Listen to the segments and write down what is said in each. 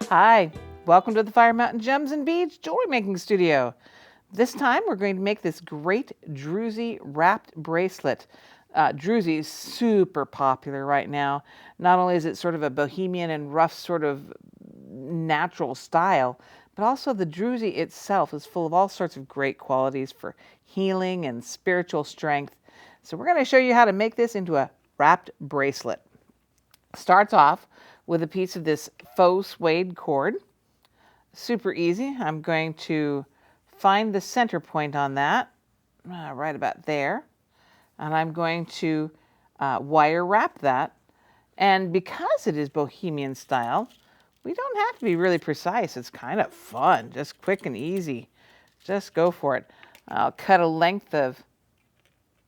Hi, welcome to the Fire Mountain Gems and Beads Jewelry Making Studio. This time we're going to make this great Druzy wrapped bracelet. Druzy is super popular right now. Not only is it sort of a bohemian and rough sort of natural style, but also the Druzy itself is full of all sorts of great qualities for healing and spiritual strength. So we're going to show you how to make this into a wrapped bracelet. Starts off with a piece of this faux suede cord. Super easy. I'm going to find the center point on that, right about there. And I'm going to wire wrap that. And because it is bohemian style, we don't have to be really precise. It's kind of fun, just quick and easy. Just go for it. I'll cut a length of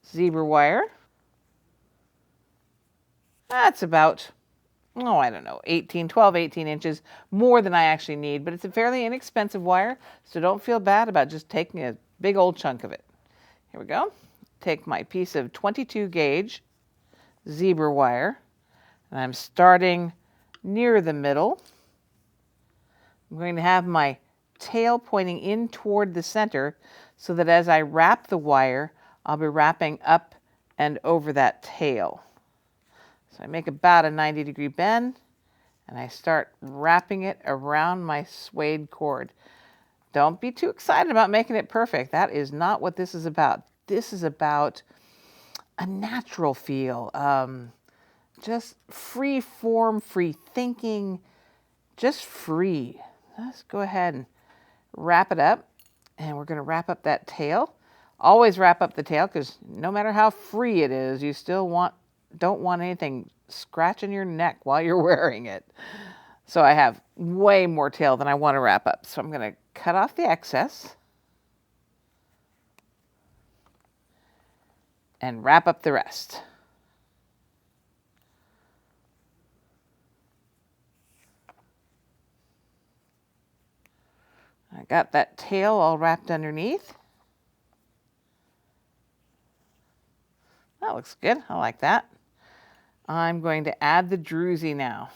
zebra wire. That's about, I don't know, 12, 18 inches, more than I actually need, but it's a fairly inexpensive wire, so don't feel bad about just taking a big old chunk of it. Here we go. Take my piece of 22 gauge zebra wire, and I'm starting near the middle. I'm going to have my tail pointing in toward the center so that as I wrap the wire, I'll be wrapping up and over that tail. So I make about a 90-degree bend, and I start wrapping it around my suede cord. Don't be too excited about making it perfect. That is not what this is about. This is about a natural feel, just free form, free thinking, just free. Let's go ahead and wrap it up, and we're going to wrap up that tail. Always wrap up the tail, because no matter how free it is, you still don't want anything scratching your neck while you're wearing it. So I have way more tail than I want to wrap up. So I'm going to cut off the excess and wrap up the rest. I got that tail all wrapped underneath. That looks good. I like that. I'm going to add the Druzy now.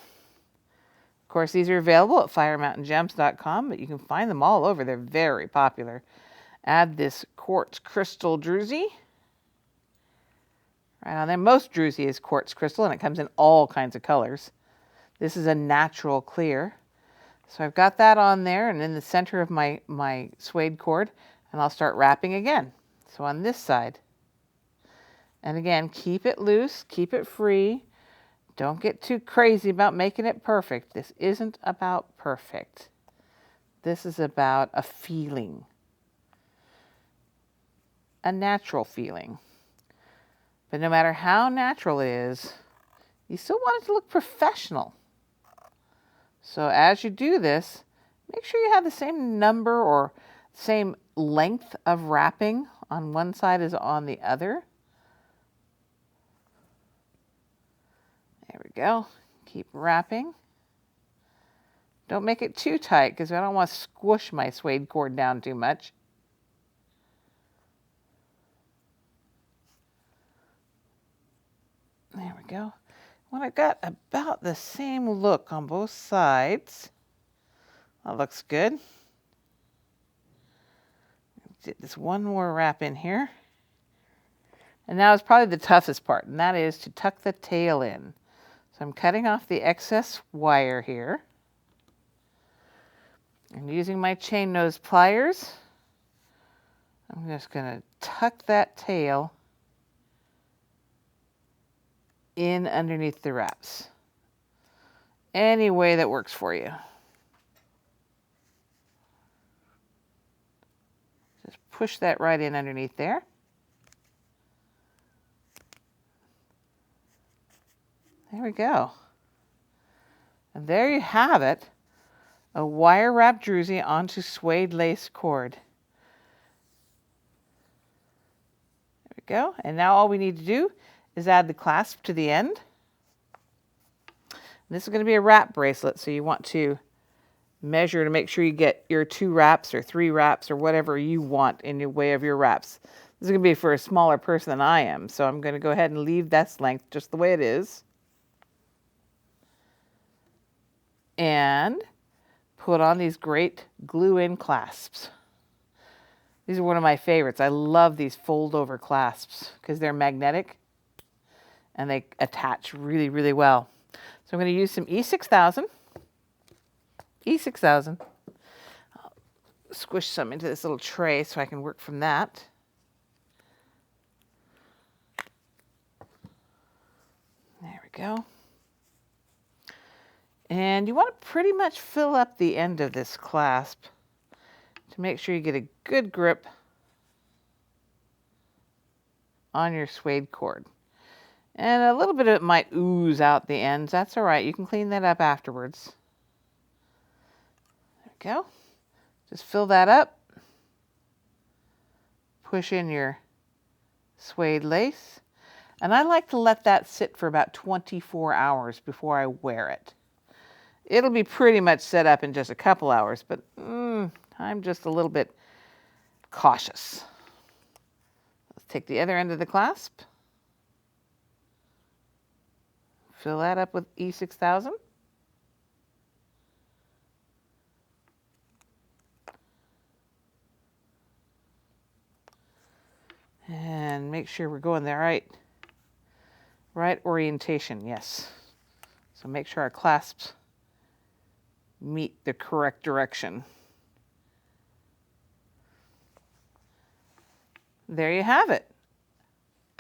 Of course, these are available at firemountaingems.com, but you can find them all over. They're very popular. Add this quartz crystal Druzy. Right on there. Most Druzy is quartz crystal, and it comes in all kinds of colors. This is a natural clear. So I've got that on there and in the center of my suede cord, and I'll start wrapping again. So on this side. And again, keep it loose, keep it free. Don't get too crazy about making it perfect. This isn't about perfect. This is about a feeling, a natural feeling. But no matter how natural it is, you still want it to look professional. So as you do this, make sure you have the same number or same length of wrapping on one side as on the other. There we go. Keep wrapping. Don't make it too tight because I don't want to squish my suede cord down too much. There we go. When I got about the same look on both sides, that looks good. Get this one more wrap in here. And now is probably the toughest part, and that is to tuck the tail in. So I'm cutting off the excess wire here. And using my chain nose pliers, I'm just going to tuck that tail in underneath the wraps. Any way that works for you. Just push that right in underneath there. There we go. And there you have it, a wire wrap Druzy onto suede lace cord. There we go. And now all we need to do is add the clasp to the end. And this is going to be a wrap bracelet, so you want to measure to make sure you get your 2 wraps or 3 wraps or whatever you want in your way of your wraps. This is going to be for a smaller person than I am, so I'm going to go ahead and leave this length just the way it is. And put on these great glue-in clasps. These are one of my favorites. I love these fold-over clasps because they're magnetic and they attach really, really well. So I'm going to use some E6000. E6000. I'll squish some into this little tray so I can work from that. There we go. And you want to pretty much fill up the end of this clasp to make sure you get a good grip on your suede cord. And a little bit of it might ooze out the ends. That's all right. You can clean that up afterwards. There we go. Just fill that up. Push in your suede lace. And I like to let that sit for about 24 hours before I wear it. It'll be pretty much set up in just a couple hours, but I'm just a little bit cautious. Let's take the other end of the clasp. Fill that up with E6000. And make sure we're going the right orientation, yes. So make sure our clasps meet the correct direction. There you have it.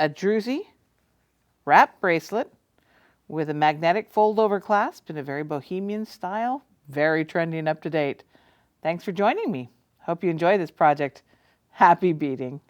A Druzy wrap bracelet with a magnetic fold-over clasp in a very bohemian style, very trendy and up-to-date. Thanks for joining me. Hope you enjoy this project. Happy beading.